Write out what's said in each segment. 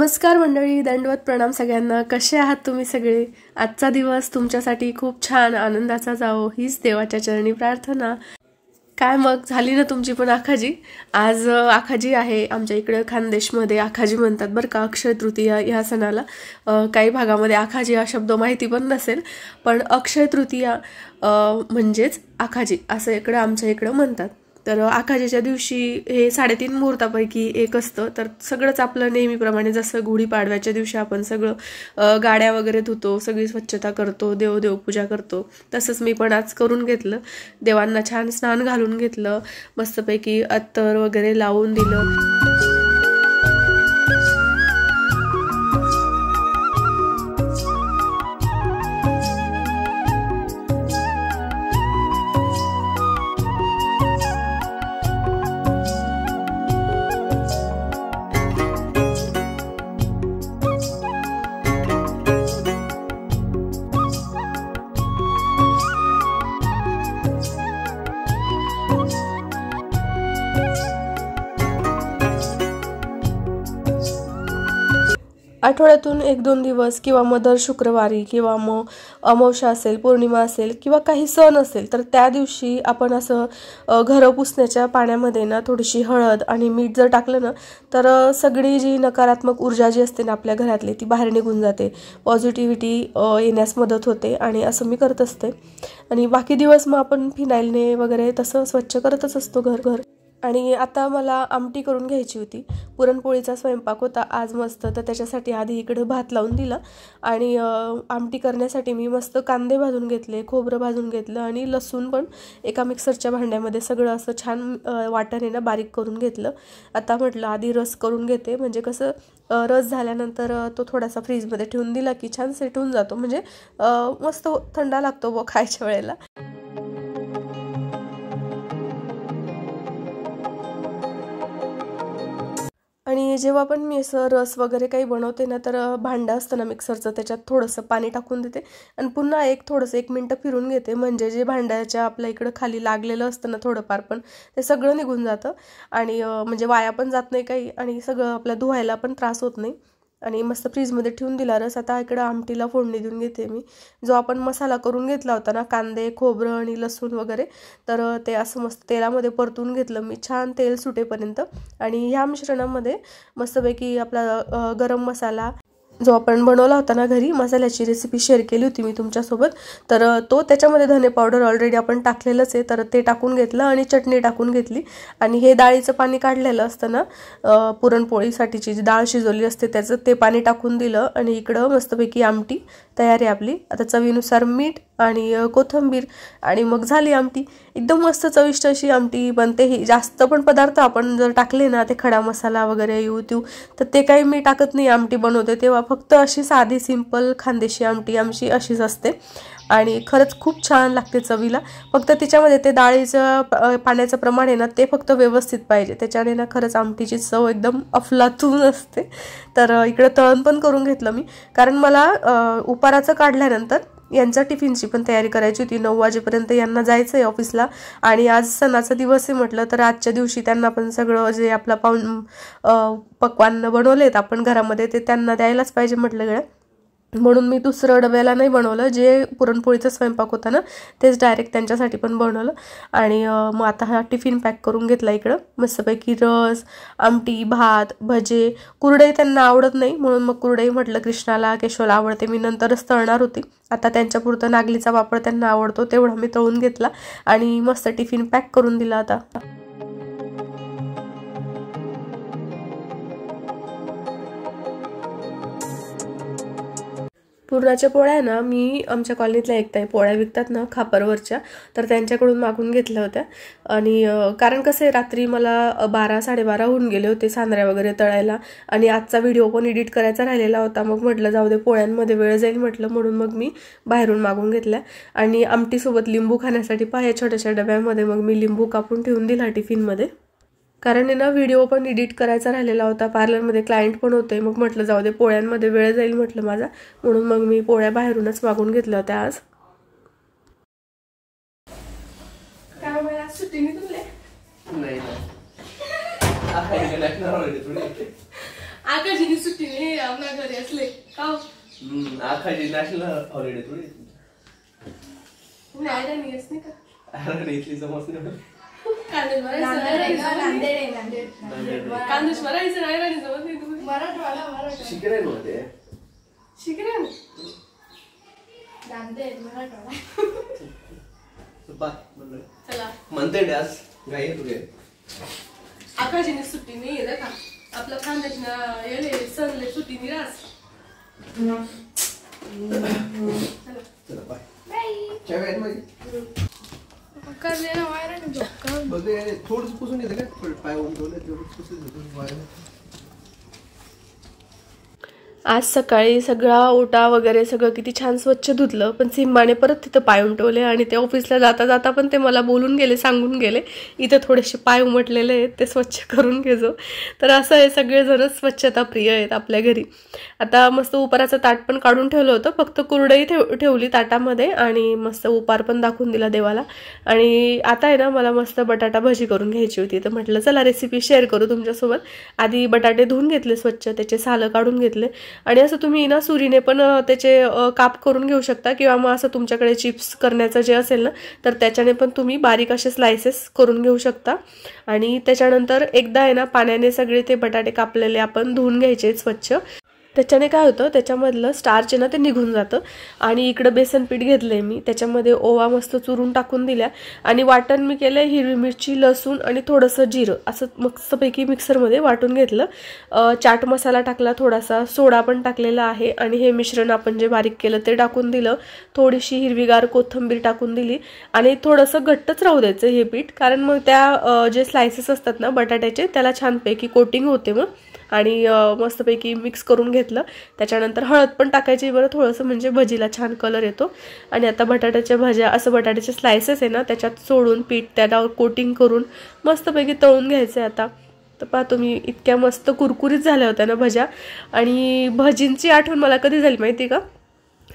नमस्कार मंडळी, दंडवत प्रणाम सगळ्यांना. कसे आहात तुम्ही सगळे? आजचा दिवस तुमच्यासाठी खूप छान आनंदाचा जावो हीच देवाच्या चरणी प्रार्थना. काय मग झाली ना तुमची पण आखाजी? आज आखाजी आहे. आमच्या इकडे खानदेशमध्ये आखाजी म्हणतात बरं का, अक्षय तृतीया ह्या सणाला. काही भागामध्ये आखाजी हा शब्द माहिती पण नसेल, पण अक्षय तृतीया म्हणजेच आखाजी असं इकडं आमच्या इकडं म्हणतात. तर आखाजीच्या दिवशी हे 3.5 मुहूर्तापैकी एक असतं. तर सगळंच आपलं नेहमीप्रमाणे जसं गुढीपाडव्याच्या दिवशी आपण सगळं गाड्या वगैरे धुतो, सगळी स्वच्छता करतो, देवपूजा करतो, तसंच मी पण आज करून घेतलं. देवांना छान स्नान घालून घेतलं, मस्तपैकी अत्तर वगैरे लावून दिलं. आठवड्यातून 1-2 दिवस किंवा मग दर शुक्रवारी किंवा मग अमावस्या असेल, पौर्णिमा असेल किंवा काही सण असेल, तर त्या दिवशी आपण असं घरं पुसण्याच्या पाण्यामध्ये ना थोडीशी हळद आणि मीठ जर टाकलं ना, तर सगळी जी नकारात्मक ऊर्जा जी असते ना आपल्या घरातली ती बाहेर निघून जाते, पॉझिटिव्हिटी येण्यास मदत होते. आणि असं मी करत असते. आणि बाकी दिवस मग आपण फिनाईलने वगैरे तसं स्वच्छ करतच असतो घर. आणि आता मला आमटी करून घ्यायची होती. पुरणपोळीचा स्वयंपाक होता आज मस्त, तर त्याच्यासाठी आधी इकडे भात लावून दिला. आणि आमटी करण्यासाठी मी मस्त कांदे भाजून घेतले, खोबरं भाजून घेतलं आणि लसूण पण एका मिक्सरच्या भांड्यामध्ये सगळं असं छान वाटणे ना बारीक करून घेतलं. आता म्हटलं आधी रस करून घेते, म्हणजे कसं रस झाल्यानंतर तो थोडासा फ्रीजमध्ये ठेवून दिला की छान सेट होऊन जातो, म्हणजे मस्त थंडा लागतो व खायच्या वेळेला. आणि जेव्हा पण मी असं रस वगैरे काही बनवते ना, तर भांडं असतं ना मिक्सरचं, त्याच्यात थोडंसं पाणी टाकून देते आणि पुन्हा थोडंसं 1 मिनटं फिरून घेते, म्हणजे जे भांड्याच्या आपल्या इकडं खाली लागलेलं असतं ना थोडंफार, पण ते सगळं निघून जातं. आणि म्हणजे वाया पण जात नाही काही, आणि सगळं आपल्या धुवायला पण त्रास होत नाही. आणि मस्त फ्रीजमध्ये ठेवून दिला रस. आता इकडं आमटीला फोडणी देऊन घेते मी. जो आपण मसाला करून घेतला होता ना, कांदे, खोबरं आणि लसूण वगैरे, तर ते असं मस्त तेलामध्ये परतून घेतलं मी, छान तेल सुटेपर्यंत. आणि ह्या मिश्रणामध्ये मस्तपैकी आपला गरम मसाला जो आपण बनवला होता ना घरी, मसाल्याची रेसिपी शेअर केली होती मी तुमच्यासोबत, तर तो त्याच्यामध्ये धने पावडर ऑलरेडी आपण टाकलेलंच आहे, तर ते टाकून घेतलं आणि चटणी टाकून घेतली. आणि हे डाळीचं पाणी काढलेलं असतं ना, पुरणपोळीसाठीची जी डाळ शिजवली असते त्याचं ते पाणी टाकून दिलं. आणि इकडं मस्तपैकी आमटी तयार आहे आपली. आता चवीनुसार मीठ आणि कोथिंबीर, आणि मग झाली आमटी. एकदम मस्त चविष्ट अशी आमटी बनते. ही जास्त पण पदार्थ आपण जर टाकले ना, ते खडा मसाला वगैरे तर ते काही मी टाकत नाही आमटी बनवते तेव्हा. फक्त अशी साधी सिंपल खानदेशी आमटी आमची अशीच असते आणि खरंच खूप छान लागते चवीला. फक्त तिच्यामध्ये ते डाळीचं पाण्याचं प्रमाण आहे ना, ते फक्त व्यवस्थित पाहिजे, त्याच्याने ना खरंच आमटीची चव एकदम अफलातून असते. तर इकडं तळण पण करून घेतलं मी, कारण मला उपाराचं काढल्यानंतर यांच्या टिफिनची पण तयारी करायची होती. 9 वाजेपर्यंत यांना जायचं आहे ऑफिसला. आणि आज सणाचा दिवस आहे म्हटलं, तर आजच्या दिवशी त्यांना पण सगळं जे आपला पक्वान्न बनवलेत आपण घरामध्ये ते त्यांना द्यायलाच पाहिजे म्हटलं गड्या. म्हणून मी दुसरं डब्याला नाही बनवलं, जे पुरणपोळीचा स्वयंपाक होता ना तेच डायरेक्ट त्यांच्यासाठी पण बनवलं. आणि मग आता हा टिफिन पॅक करून घेतला. इकडं मस्तपैकी रस, आमटी, भात, भजे. कुरडई त्यांना आवडत नाही, म्हणून मग कुरडई म्हटलं कृष्णाला, केशवला आवडते, मी नंतरच तळणार होती. आता त्यांच्यापुरतं नागलीचा पापड त्यांना आवडतो तेवढा मी तळून घेतला आणि मस्त टिफिन पॅक करून दिला. आता पुरणाच्या पोळ्या ना मी आमच्या कॉलनीतल्या एकताई पोळ्या विकतात ना खापरवरच्या, तर त्यांच्याकडून मागून घेतल्या होत्या. आणि कारण कसं आहे, रात्री मला 12-12:30 होऊन गेले होते सांद्र्या वगैरे तळायला, आणि आजचा व्हिडिओ पण एडिट करायचा राहिलेला होता. मग म्हटलं जाऊ दे, पोळ्यांमध्ये वेळ जाईल म्हटलं, म्हणून मग मी बाहेरून मागून घेतल्या. आणि आमटीसोबत लिंबू खाण्यासाठी पाह्या छोट्याशा डब्यामध्ये मग मी लिंबू कापून ठेवून दिला टिफिनमध्ये. कारण आहे ना व्हिडिओ पण एडिट करायचा राहिलेला होता, पार्लरमध्ये क्लायंट पण होते. मग म्हटलं जाऊ दे, पोळ्यांमध्ये वेळ जाईल म्हटलं माझा, म्हणून मग मी पोळ्या बाहेरूनच मागून घेतल्या होत्या आज. काय मला सुट्टी नाही तुमले? नाही आकाशनी सुट्टी नाही आपल्या घरी असले का आकाशी नॅशनल हॉलिडे थोडी नाही नाही का अरे इथली समज नाही कांदेश मरायचं नाही राणी जमत नाही तुम्ही मराठवाडा शिकले नव्हते शिकले चला म्हणते डास गाय तुझे आकाशनी सुट्टी नाही आहे का आपलं खानदेश येले सणले सुट्टी निरास चला बाय चहा मग करले ना वायर बघ थोडंसं पुसून येतं काय पाय उंटवले तेवढं पुसून वायर आज सकाळी सगळा ओटा वगैरे सगळं किती छान स्वच्छ धुतलं पण सिम्बाने परत तिथं पाय उमटवले आणि ते ऑफिसला जाता जाता पण ते मला बोलून गेले सांगून गेले इथं थोडेसे पाय उमटलेले आहेत ते स्वच्छ करून घेजो तर असं आहे सगळेजण स्वच्छता प्रिय आहेत आपल्या घरी आता मस्त उपाराचं ताट पण काढून ठेवलं होतं फक्त कुरडई ठेवली ताटामध्ये आणि मस्त उपार पण दाखवून दिला देवाला आणि आता आहे ना मला मस्त बटाटा भजी करून घ्यायची होती तर म्हटलं चला रेसिपी शेअर करू तुमच्यासोबत आधी बटाटे धुवून घेतले स्वच्छ त्याचे सालं काढून घेतले आणि असं तुम्ही ना सुरीने पण त्याचे काप करून घेऊ शकता किंवा मग असं तुमच्याकडे चिप्स करण्याचं जे असेल ना तर त्याच्याने पण तुम्ही बारीक असे स्लायसेस करून घेऊ शकता आणि त्याच्यानंतर एकदा आहे ना पाण्याने सगळे ते बटाटे कापलेले आपण धुवून घ्यायचे स्वच्छ त्याच्याने काय होतं त्याच्यामधलं स्टार्च आहे ना ते निघून जातं आणि इकडं बेसन पीठ घेतलंय मी त्याच्यामध्ये ओवा मस्त चुरून टाकून दिल्या आणि वाटण मी केलंय हिरवी मिरची लसूण आणि थोडंसं जिरं असं मस्तपैकी मिक्सरमध्ये वाटून घेतलं चाट मसाला टाकला थोडासा सोडा पण टाकलेला आहे आणि हे मिश्रण आपण जे बारीक केलं ते टाकून दिलं थोडीशी हिरवीगार कोथिंबीर टाकून दिली आणि थोडंसं घट्टच राहू द्यायचं हे पीठ कारण मग त्या जे स्लायसेस असतात ना बटाट्याचे त्याला छानपैकी कोटिंग होते मग आणि मस्तपैकी मिक्स करून घेतलं त्याच्यानंतर हळद पण टाकायची बरं थोडंसं म्हणजे भजीला छान कलर येतो आणि आता बटाट्याच्या भाज्या असं बटाट्याचे स्लायसेस आहे ना त्याच्यात सोडून पीठ त्याला कोटिंग करून मस्तपैकी तळून घ्यायचं आता तर पहा तुम्ही इतक्या मस्त कुरकुरीत झाल्या होत्या ना भज्या आणि भजींची आठवण मला कधी झाली माहिती का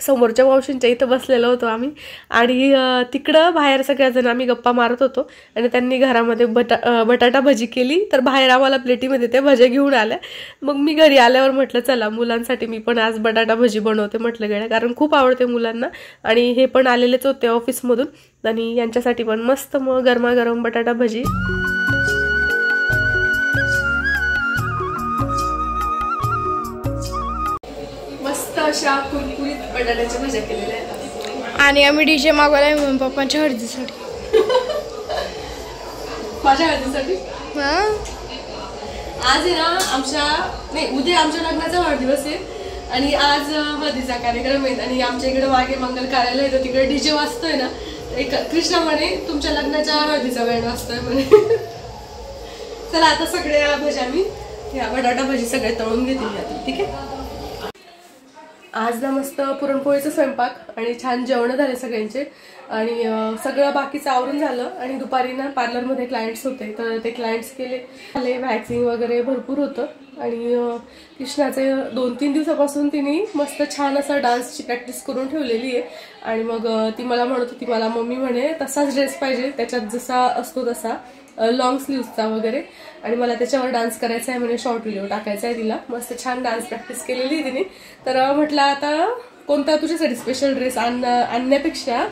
समोरच्या मावशींच्या इथं बसलेलो होतो आम्ही आणि तिकडं बाहेर सगळ्याजण आम्ही गप्पा मारत होतो आणि त्यांनी घरामध्ये बटाटा भजी केली तर बाहेर आम्हाला प्लेटीमध्ये त्या भज्या घेऊन आल्या मग मी घरी आल्यावर म्हटलं चला मुलांसाठी मी पण आज बटाटा भजी बनवते म्हटलं गेल्या कारण खूप आवडते मुलांना आणि हे पण आलेलेच होते ऑफिसमधून आणि यांच्यासाठी पण मस्त मग गरमागरम बटाटा भजी अशा कुरकुरीत बटाट्याच्या भाज्या केलेल्या आहेत आणि आम्ही डीजे मागवलाय मम्मी पप्पांच्या हळदीसाठी माझ्या हळदीसाठी आज आहे ना आमच्या नाही उद्या आमच्या लग्नाचा वाढदिवस आहे आणि आज हळदीचा कार्यक्रम आहे आणि आमच्या इकडे मागे मंगल कार्यालय आहे तर तिकडे डीजे वाजतोय ना एक कृष्णा म्हणे तुमच्या लग्नाच्या हळदीचा बँड वाजतोय म्हणे चला आता सगळ्या भाज्या मी ह्या बटाटा भाजी सगळे तळून घेते ठीक आहे आज ना मस्त पुरणपोळीचा स्वयंपाक आणि छान जेवण झाले सगळ्यांचे आणि सगळं बाकीचं आवरून झालं आणि दुपारी ना पार्लरमध्ये क्लायंट्स होते तर ते क्लायंट्स केले आले वॅक्सिंग वगैरे भरपूर होतं आणि कृष्णाचे 2-3 दिवसापासून तिने मस्त छान असा डान्सची प्रॅक्टिस करून ठेवलेली आहे आणि मग ती मला म्हणत होती मला मम्मी म्हणे तसाच ड्रेस पाहिजे त्याच्यात जसा असतो तसा लॉंग स्लीव्सचा वगैरे आणि मला त्याच्यावर डान्स करायचा आहे म्हणजे शॉर्ट व्हिडिओ टाकायचा आहे तिला मस्त छान डान्स प्रॅक्टिस केलेली तिने तर म्हटलं आता कोणता तुझ्यासाठी स्पेशल ड्रेस आणण्यापेक्षा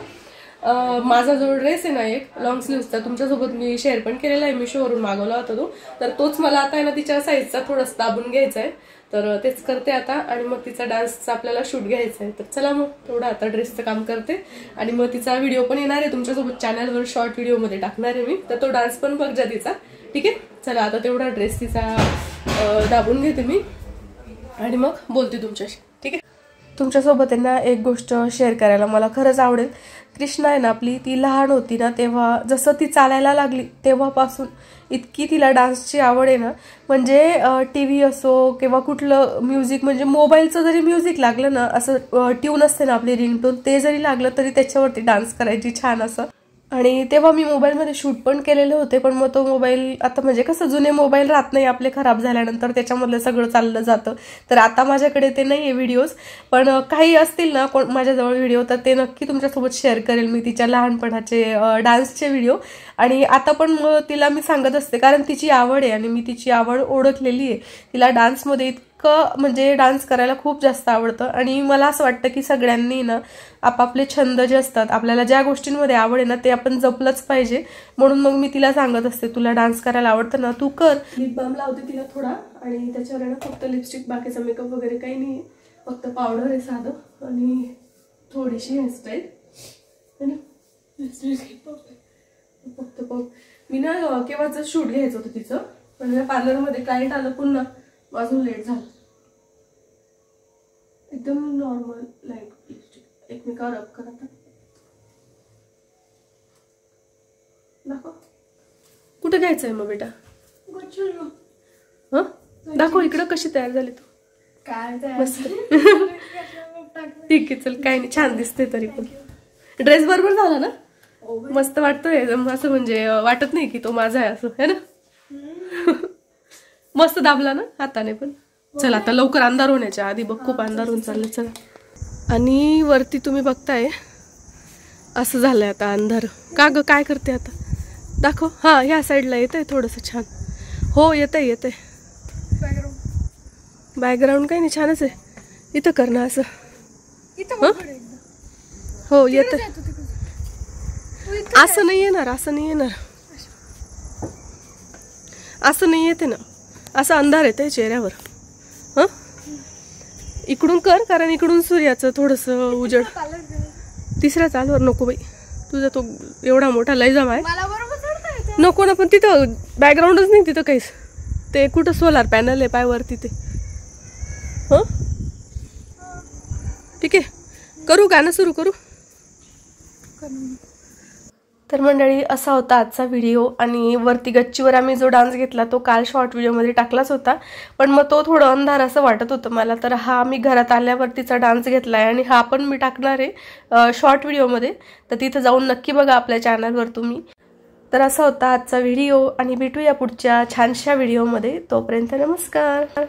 माझा जो ड्रेस आहे ना एक लॉंग स्लीव्सचा तुमच्यासोबत मी शेअर पण केलेला आहे मिशोवरून मागवला होता तो तर तोच मला आता आहे ना तिच्या साईजचा थोडासा दाबून घ्यायचा आहे तर तेच करते आता आणि मग तिचा डान्सचा आपल्याला शूट घ्यायचा आहे तर चला मग थोडं आता ड्रेसचं काम करते आणि मग तिचा व्हिडिओ पण येणार आहे तुमच्यासोबत चॅनलवर शॉर्ट व्हिडिओमध्ये टाकणार आहे मी तर तो डान्स पण बघ जा तिचा ठीक आहे चला आता तेवढा ड्रेस तिचा दाबून घेते मी आणि मग बोलते तुमच्याशी ठीक आहे तुमच्यासोबत आहे ना एक गोष्ट शेअर करायला मला खरंच आवडेल कृष्णा आहे ना आपली ती लहान होती ना तेव्हा जसं ती चालायला लागली तेव्हापासून इतकी तिला डान्सची आवड आहे ना म्हणजे टीव्ही असो किंवा कुठलं म्युझिक म्हणजे मोबाईलचं जरी म्युझिक लागलं ना असं ट्यून असते ना आपली रिंगटोन ते जरी लागलं तरी त्याच्यावरती डान्स करायची छान असं आणि तेव्हा मी मोबाईलमध्ये शूट पण केलेले होते पण मग तो मोबाईल आता म्हणजे कसं जुने मोबाईल राहत नाही आपले खराब झाल्यानंतर त्याच्यामधलं सगळं चाललं जातं तर आता माझ्याकडे ते नाही आहे व्हिडिओज पण काही असतील ना माझ्याजवळ व्हिडिओ तर ते नक्की तुमच्यासोबत शेअर करेल मी तिच्या लहानपणाचे डान्सचे व्हिडिओ आणि आता पण मग तिला मी सांगत असते कारण तिची आवड आहे आणि मी तिची आवड ओळखलेली आहे तिला डान्समध्ये इतकं म्हणजे डान्स करायला खूप जास्त आवडतं आणि मला असं वाटतं की सगळ्यांनी ना आपापले छंद जे असतात, आपल्याला ज्या गोष्टींमध्ये आवड आहे ना ते आपण जपलंच पाहिजे. म्हणून मग मी तिला सांगत असते, तुला डान्स करायला आवडतं ना, तू कर. लिप बाम लावते तिला थोडा आणि त्याच्यावर ना फक्त लिपस्टिक, बाकीचा मेकअप वगैरे काही नाही, फक्त पावडर आहे साधं आणि थोडीशी हेअरस्टाईल है ना. फक्त मी ना केव्हाच शूट घ्यायचं होतं तिचं, पण पार्लरमध्ये क्लायंट आलं पुन्हा, अजून लेट झालं. एकदम नॉर्मल लाईट लिपस्टिक एकमेकावर अप करा. दाखव कुठे घ्यायचंय मग बेटा? हं दाखव इकडं कशी तयार झाली तू. मस्त. ठीक आहे चल, काही नाही, छान दिसते तरी पण. ड्रेस बरोबर झाला ना, मस्त वाटतोय असं, म्हणजे वाटत नाही की तो माझा आहे असं, है ना. मस्त दाबला ना हाताने पण. चल आता लवकर अंधार होण्याच्या आधी बघ, खूप अंधार होऊन चाललं. चला. आणि वरती तुम्ही बघताय असं झालंय आता अंधार. का ग काय करते आता? दाखव. हा ह्या साईडला येतंय थोडंसं छान. हो येतंय येतंय. बॅकग्राऊंड काही नाही, छानच आहे. इथं कर ना असं. हो येतंय. असं नाही येणार, असं नाही येणार, असं नाही येते ना, असं अंधार येतंय चेहऱ्यावर. हं इकडून कर, कारण इकडून सूर्याचं थोडंसं उजड. तिसऱ्या चालवर नको बाई, तुझा तो एवढा मोठा लयजाम आहे. नको ना, पण तिथं बॅकग्राऊंडच नाही तिथं काहीच. ते कुठं सोलार पॅनल आहे पायवरती ते. हं ठीक आहे, करू गाणं सुरू करू. तर मंडळी असा होता आजचा व्हिडिओ. आणि वरती गच्चीवर आम्ही जो डान्स घेतला तो काल शॉर्ट व्हिडिओमध्ये टाकलाच होता, पण मग तो थोडं अंधार असं वाटत होतं मला. तर हा मी घरात आल्यावरतीचा डान्स घेतला आहे आणि हा पण मी टाकणार आहे शॉर्ट व्हिडिओमध्ये, तर तिथं जाऊन नक्की बघा आपल्या चॅनलवर तुम्ही. तर असा होता आजचा व्हिडिओ आणि भेटूया पुढच्या छानशा व्हिडिओमध्ये. तोपर्यंत नमस्कार.